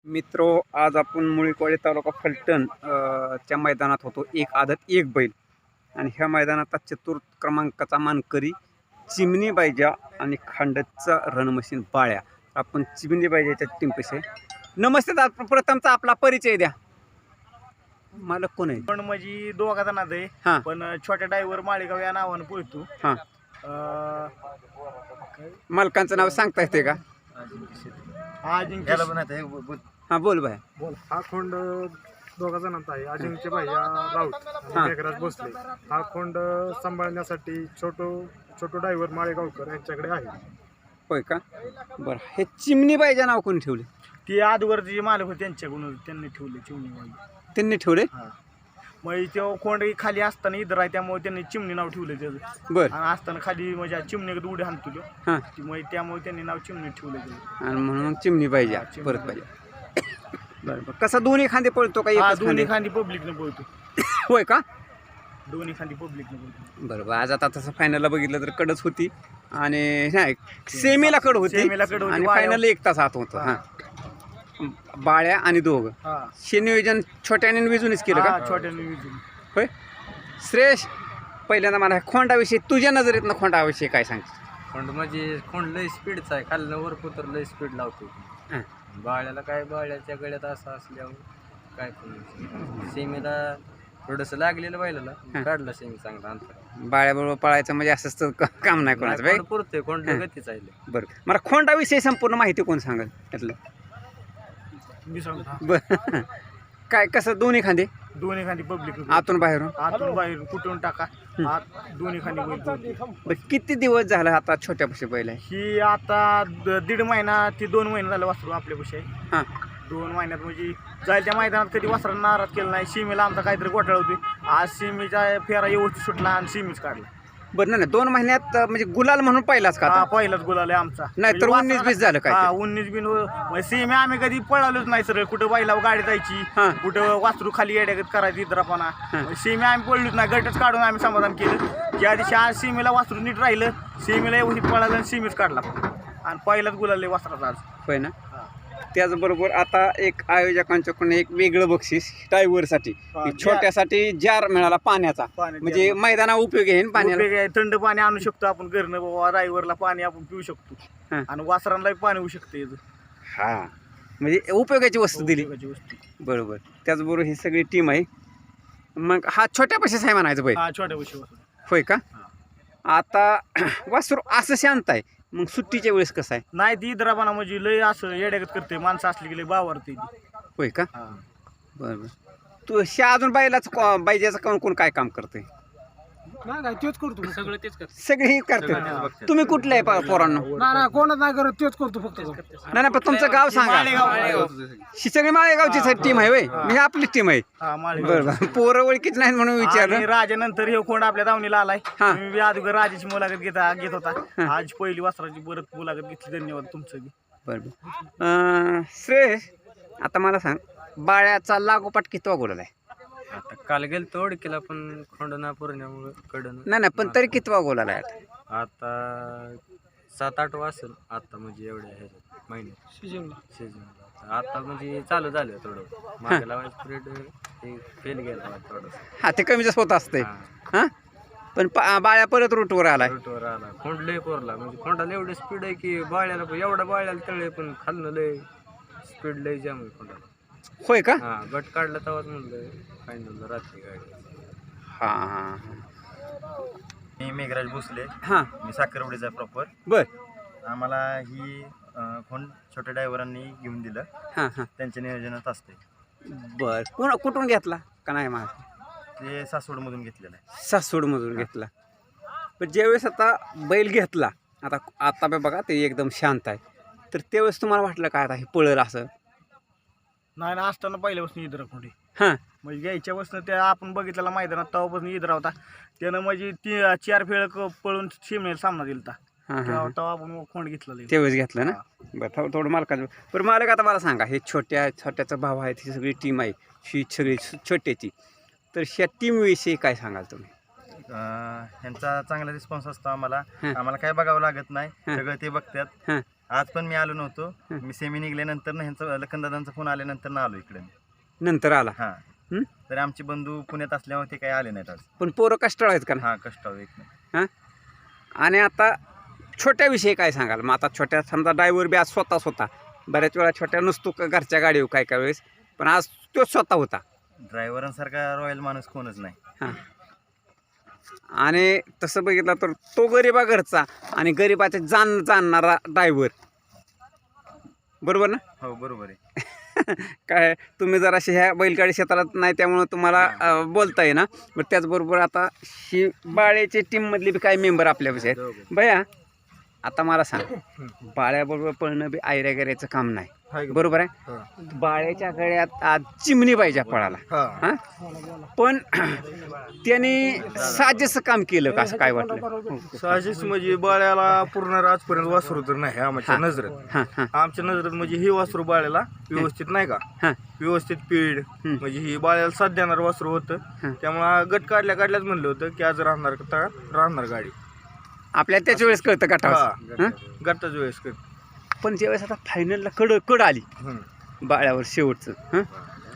मित्रो, आज आपण मुळीकवाडी तालुका फलटण च्या मैदानात होतो. एक आदत एक बैल आणि ह्या मैदानात चतुर्थ क्रमांकाचा मानकरी चिमणी बायजा आणि खांडचा रणमशीन बाळ्या. आपण चिमणी बायजाच्या टीमपेक्षा नमस्ते दादा, प्रथमचा आपला परिचय द्या. मालक कोण आहे? पण माझी दोघा जणात आहे. हां पण छोट्या ड्रायव्हर माळेगाव या नावानं पळतो. हां, मालकांचं नाव सांगता येते का? हां बोल बाय. हा खोंड दोघा जणांचा आहे. अजिंक्य भैया राऊत आणि मेघराज भोसले. हा खोंड सांभाळण्यासाठी छोटो ड्रायव्हर माळेगावकर यांच्याकडे आहे. होय का? बरं, हे चिमणी बायजा नाव कोणी ठेवले? ती आजवर जे मालक होते त्यांच्याकडून त्यांनी ठेवले चिमणी बाई. त्यांनी ठेवले? मग तो खोंड खाली असताना इधर आहे त्यामुळे त्यांनी चिमणी नाव ठेवलं त्याचं. बरं. आणि असताना खाली म्हणजे चिमणीकडे उडी हाणतो तो. हां, मग त्यामुळे त्यांनी नाव चिमणी ठेवलं त्याचं. आणि म्हणून चिमणी पाहिजे परत पाहिजे. बरं बरं. कसा दोन्ही खांदे पळतो का? हा, एकच दोन्ही खांदे? खांदी पब्लिकनं पळतो. होय का? दोन्ही खांदी पब्लिकनं पळतो. बरं बरं. आज आता तसं फायनलला बघितलं तर कडच होती आणि नाही सेमीला कड होती सेमीला कड होती, आणि बाळ्या- फायनल एक तास आत होतं. हां, बाळ्या आणि दोघं. हा हे नियोजन छोट्याने विजूनच केलं का? छोट्याने विजून. होय. श्रेष, पहिल्यांदा मला खोंडाविषयी तुझ्या नजरेतनं खोंडाविषयी काय सांगते? खोंड म्हणजे खोंड लय स्पीडचा आहे. खाल्लं वर पुतर लय स्पीड लावतो. हां. बाळ्याला काय, बाळ्याच्या गळ्यात असं असल्यावर काय पण सेमीला थोडंसं लागलेलं बैलाला हां. काढला सेमी चांगला अंतर. बाळ्याबरोबर पळायचं म्हणजे असंच तर काम नाही कोणाचं बाई. खोंड पुरतोय, खोंड हां. गतीच आहे लय. बरं, मला खोंडाविषयी संपूर्ण माहिती कोण सांगेल त्यातलं? मी सांगतो बरं. काय कसं दोन्ही खांदे दोन्ही खांदी पब्लिक आतून बाहेरून? आतून बाहेर कुठून टाका. आत दोन्ही खांदी बैल पळतो. बरं, किती दिवस झाला आता छोट्यापाशी बैल आहे? ही आता दीड महिना ते 2 महिने झालं वासरू आपल्यापाशी आहे. हां 2 महिन्यात म्हणजे जायला त्या मैदानात कधी वासरांना नाराज केलं नाही. सीमेला आमचा काहीतरी घोटाळा होती. आज सीमेचा फेरा व्यवस्थित सुटला आणि सीमीच काढला. बरं. नाही 2 महिन्यात म्हणजे गुलाल म्हणून पहिलाच का हा, आता? पहिलाच गुलाल आहे आमचा. नाही तर म्हणजे 19-20 झालं काय? हा, 19-20 सीमे आम्ही कधी पळालोच नाही सर. कुठं बैलावर गाडी जायची, हां. कुठं वासरू खाली येड्यागत करायची इद्रापणा. हां. सीमे आम्ही पळलोच नाही. गटच काढून आम्ही समाधान केलं. ज्या दिवशी आज सीमेला वासरू नीट राहिलं, सीमेला व्यवस्थित पळालं आणि सीमेच काढला आणि पहिलाच गुलाल आहे वासराचा आज. होय ना. त्याचबरोबर आता एक आयोजकांच्याकडून एक वेगळं बक्षीस ड्रायव्हरसाठी, हां, छोट्यासाठी जार मिळाला पाण्याचा. पाण्याचा म्हणजे मैदाना उपयोगी आहे ना पाण्याला. उपयोग आहे. थंड पाणी आणू शकतो आपण घरनं. बाबा ड्रायव्हरला पाणी आपण पिऊ शकतो हां. आणि वासरांना पाणी होऊ शकते. हा, म्हणजे उपयोगाची वस्तू दिली. बरोबर. त्याचबरोबर ही सगळी टीम आहे. मग हा छोट्यापाशीच आहे म्हणायचं बैल? हा, छोट्या पैसे होय का? आता वासरू असं शांत आहे, मग सुट्टीच्या वेळेस कसं आहे? नाही. ती इद्रापणा म्हणजे लय असं येड्यागत करते. माणसं असली की लय बावरते ती. होय का? बरं बरं. तू अजून बायजाचं कोण कोण काय काम करते? नाही तेच करतो सगळं. तेच करतो. सगळे करते. तुम्ही कुठले आहे पोरांनो? नाही कोणच नाही करत. तेच करतो फक्त. नाही पण तुमचं गाव सांगा. ही सगळी माळेगावची टीम आहे. होय, म्हणजे आपली टीम आहे. हा, माळेगाव. बरं बरं. पोरं ओळखीच नाहीत म्हणून आणि विचारलं. राजानंतर हे कोण आपल्या दावणीला आलाय. हा. मी अगोदर राजाची मुलाखत घेत होता. आज पहिली वासराची परत मुलाखत घेतली. धन्यवाद तुमचं बी. बरं बरं. श्रेयस, आता मला सांग, बाळ्याचा लागोपाठ किती गोल आहे? आता काल गेलं तोड केला पण खोंड ना पुरण्यामुळं कडन. नाही पण तरी किती गोल आहे आता? आता 7-8 असेल आता, म्हणजे एवढ्या ह्याच्यात महिन्यात सीजनला. आता म्हणजे चालू झालं थोडं. मागे लावायचं पिरियड फेल गेला थोडंसं. हा, ते कमी जास्त होत असते. हां. हां, पण बाळ्या परत रूटवर आलाय. रूटवर आला. खोंड लय कोरला. म्हणजे खोंडाला एवढं स्पीड आहे की बाळ्याला एवढा बाळ्याला तळे पण खाल्लं लय स्पीड लय जाम आहे खोंडाला. होय का? हां, गट काढला तेव्हाच म्हणलं फायनलला रात्री गाडी. हां हां मी मेघराज भोसले. हां. मी साखरवडीचा प्रॉपर. बर. आम्हाला ही खोंड छोट्या ड्रायव्हरांनी घेऊन दिलं. हां हां. त्यांच्या नियोजनात असते. बर. कुठून घेतला का नाही? माझा ते सासवडमधून घेतलेलं आहे. सासवडमधून घेतला. पण ज्यावेळेस आता बैल घेतला, आता बघा ते एकदम शांत आहे, तर त्यावेळेस तुम्हाला वाटलं काय आता हे पळेल असं? नाही ना, असताना पहिल्यापासून इद्रा खोंडी. हां. म्हणजे घ्यायच्यापासून त्या आपण बघितलेला मैदानात तेव्हापासून इद्रा होता. त्यानं म्हणजे 4 फेळ पळून सीमेला सामना दिलता. हां हां. तेव्हा आपण खोंड घेतलेलं. त्यावेळेस घेतलं ना. बरं, थोडं मालकाचं. बरं मालक, आता मला सांगा, हे छोट्याचा भाव आहे, ही सगळी टीम आहे, ही सगळी छोट्याची, तर ह्या टीमविषयी काय सांगाल तुम्ही? ह्यांचा चांगला रिस्पॉन्स असतो आम्हाला. हां. आम्हाला काय बघावं लागत नाही. हां. सगळं ते बघतात. हां. आज पण मी आलो नव्हतो. मी सेमी निघल्यानंतर ना ह्यांचा लखनदादांचा फोन आल्यानंतर ना आलो इकडे. नंतर आला. हां. हं? तर आमचे बंधू पुण्यात असल्यामुळे ते काही आले नाहीत आज. पण पोरं कष्टाळू आहेत का ना? हां, कष्टाळू एक नाही. हां. आणि आता छोट्याविषयी काय सांगाल? मग आता छोट्या समजा ड्रायव्हर बी आज स्वतःच होता. बऱ्याच वेळा छोट्या नसतो का घरच्या गाडीवर काय काय वेळेस, पण आज तो स्वतः होता. ड्रायव्हरांसारखा रॉयल माणूस कोणच नाही. हां. आणि तसं बघितलं तर तो गरिबा घरचा आणि गरिबाचे जाणणारा ड्रायव्हर, बरोबर ना? हो, बरोबर आहे. काय तुम्ही जराशी ह्या बैलगाडी क्षेत्रात नाही त्यामुळं तुम्हाला बोलता येईना. बरं त्याचबरोबर आता ही बाळ्याची टीममधली बी काही मेंबर आपल्यापाशी आहेत. भैया आता मला सांग, बाळ्याबरोबर पळणं बी आयऱ्या गेऱ्याचं काम नाही, बरोबर आहे? बाळ्याच्या गळ्यात आज चिमणी पाहिजे पळाला. हां, पण त्याने साजेसं काम केलं का असं काय वाटलं? साहजिक म्हणजे बाळ्याला पूर्ण आजपर्यंत वासरू तर नाही आमच्या नजरेत. हां हां आमच्या नजरेत म्हणजे ही वासरू बाळ्याला व्यवस्थित नाही का, हां व्यवस्थित पीड म्हणजे ही बाळ्याला साथ देणार वासरू होतं. त्यामुळे गट काढल्याच म्हणलं होतं की आज राहणार गाडी. आपल्याला त्याच वेळेस कळतं का? गटाच वेळेस कर. पण ज्यावेळेस आता फायनलला कड आली बाळ्यावर शेवटचं, हं?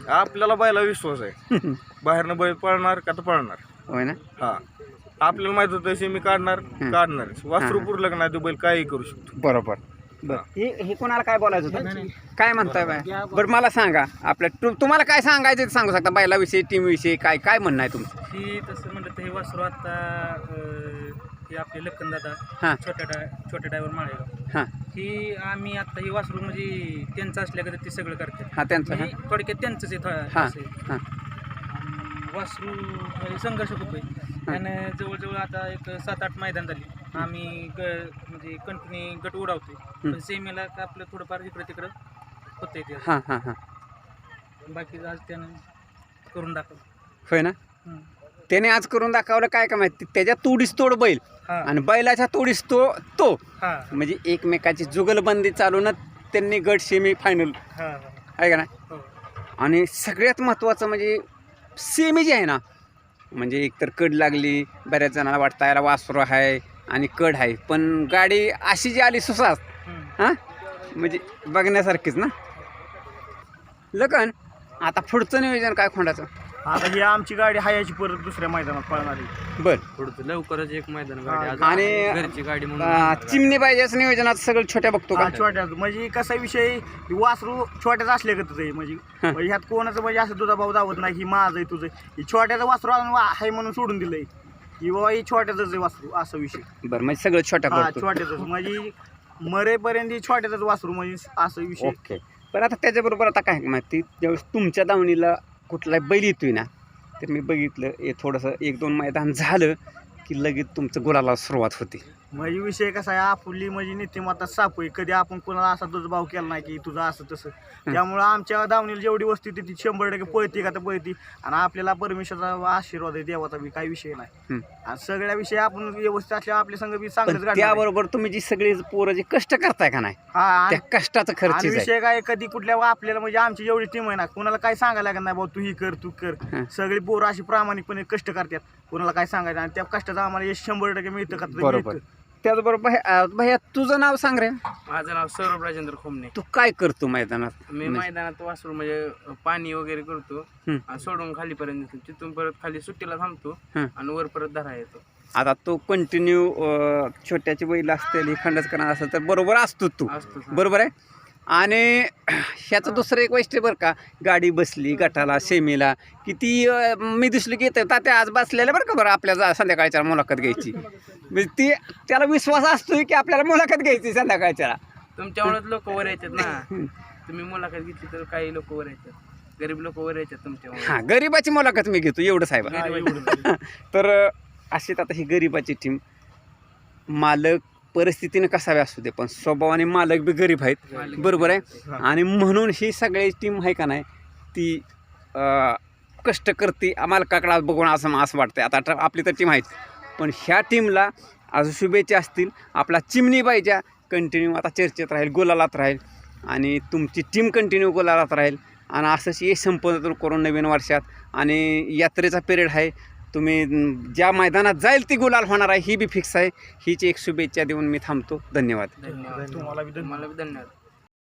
आपल्याला बैला विश्वास आहे. बाहेरनं बैल पळणार का तर पळणार. होय ना? हा, आपल्याला माहित होतं सेमी काढणार. वासरू पुरलं का नाही तो बैल काही करू शकतो. बरोबर. बरं, हे कोणाला काय बोलायचं होतं? काय म्हणताय बाय? बरं मला सांगा, आपल्या तुम्हाला काय सांगायचं ते सांगू शकता, बैलाविषयी टीमविषयी काय काय म्हणणं आहे तुमचं? ही तसं म्हणलं तर हे वासरू आता हे आपले लखनदादा हां छोट्या ड्रायव्हर माळेगाव, हां ही आम्ही आता ही वासरू म्हणजे त्यांचं असल्याकडे ते सगळं करतात. हां त्यांचं, हां थोडक्यात त्यांचंच हां आहे. हां वासरू म्हणजे संघर्ष होतोय आणि जवळजवळ आता एक 7-8 मैदान झाली आम्ही म्हणजे कंटिन्यू गट उडावतोय. पण सेमीला का आपलं थोडंफार इकडं तिकडं होतंय ते. हां हां हां बाकी आज त्यानं करून दाखवलं. होय ना? त्याने आज करून दाखवलं. काय का माहिती, त्याच्या तोडीस तोड बैल आणि बैलाच्या तोडीस तो म्हणजे एकमेकाची जुगलबंदी चालूनच त्यांनी गट सेमी फायनल आहे का ना? आणि सगळ्यात महत्त्वाचं म्हणजे सेमी जी आहे ना, म्हणजे एकतर कड लागली, बऱ्याच जणांना वाटतं याला वासरू आहे आणि कड आहे, पण गाडी अशी जी आली सुसास, हां म्हणजे बघण्यासारखीच ना. लखन आता पुढचं नियोजन काय खोंडाचं? आता ही आमची गाडी हायाची परत दुसऱ्या मैदानात पळणारी. बरं, पुढचं लवकरच एक मैदान गाडी आज आणि घरची गाडी म्हणून चिमणी पाहिजेच नियोजनात सगळं छोट्या बघतो का? छोट्या म्हणजे कसा विषय, वासरू छोट्याच असल्यागतच आहे. म्हणजे ह्यात कोणाचं म्हणजे असं तुझा भाऊ दावत नाही की माझं आहे तुझं. ही छोट्याचं वासरू आहे म्हणून सोडून दिलंय की बाबा ही छोट्याच आहे वासरू, असा विषय. बरं, म्हणजे सगळं छोट्या बघतो. छोट्याच म्हणजे मरेपर्यंत ही छोट्याच वासरू म्हणजे असं विषय. ओके. पण आता त्याच्याबरोबर आता काय माहिती, ज्यावेळेस तुमच्या दावणीला कुठलाही बैल येतोय ना, तर मी बघितलं हे थोडंसं 1-2 मैदान झालं की लगेच तुमचं गुलाला सुरुवात होती. म्हणजे विषय कसा आहे, आपली म्हणजे नीतिमत्ता साप आहे. कधी आपण कोणाला असा तुझा भाव केला नाही की तुझं असं तसं. त्यामुळं आमच्या दावणीला जेवढी वस्ती होती ती 100% पळती का तर पळती. आणि आपल्याला परमेश्वराचा आशीर्वाद आहे, देवाचा बी काही विषय नाही. आणि सगळ्या विषय आपण व्यवस्थित असल्या आपल्या संघ बी चांगलंच गाडी. त्याबरोबर तुम्ही जी सगळी पोरं जे कष्ट करताय का नाही, त्या कष्टाचं खर्च आणि विषय काय, कधी कुठल्या आपल्याला म्हणजे आमची एवढी टीम आहे ना, कोणाला काय सांगायला लागत नाही, भाऊ तू ही कर तू कर. सगळी पोरं अशी प्रामाणिकपणे कष्ट करतात, कोणाला काय सांगायचं. आणि त्या कष्टाचं आम्हाला 100% मिळतं का? बरोबर. त्याचबरोबर भैया तुझं नाव सांग रे. माझं नाव सौरभ राजेंद्र खोमणे. तू काय करतो मैदानात? मी मैदानात वासरू म्हणजे पाणी वगैरे करतो आणि सोडून खालीपर्यंत येतो. तिथून परत खाली सुट्टीला थांबतो आणि वर परत धरा येतो. आता तो कंटिन्यू छोट्याची बैल असतील, एखादंच करणार असेल तर बरोबर असतो तू, बरोबर आहे. आणि ह्याचं दुसरं एक वैशिष्ट्य बरं का, गाडी बसली गटाला सेमीला किती मी दिसली की येतं तात्या आज बसलेलं बरं का, बरं आपल्याला संध्याकाळच्या मुलाखत घ्यायची, म्हणजे ती त्याला विश्वास असतोय की आपल्याला मुलाखत घ्यायची संध्याकाळच्या. तुमच्यामुळेच लोक वर येतात ना. तुम्ही मुलाखत घेतली तर काही लोक वर येतात, गरीब लोक वर येतात तुमच्यामुळे. हां, गरीबाची मुलाखत मी घेतो एवढं साहेब. तर अशीच आता ही गरीबाची टीम, मालक परिस्थितीने कसावे असू दे पण स्वभावाने मालक बी गरीब आहेत, बरोबर आहे. आणि म्हणून ही सगळी टीम आहे का नाही ती कष्ट करते मालकाकडे बघून असं वाटतंय. आता आपली तर टीम आहेच, पण ह्या टीमला अजून शुभेच्छा असतील. आपला चिमणी बाईच्या कंटिन्यू आता चर्चेत राहील, गोलालात राहील आणि तुमची टीम कंटिन्यू गोलालात राहील. आणि असंच हे संपन्न करून नवीन वर्षात आणि यात्रेचा पिरियड आहे, तुम्ही ज्या मैदानात जाईल ती गुलाल होणार आहे ही बी फिक्स आहे. हीच एक शुभेच्छा देऊन मी थांबतो. धन्यवाद. धन्यवाद तुम्हाला बी धन्यवाद. तुम्हाला बी धन्यवाद.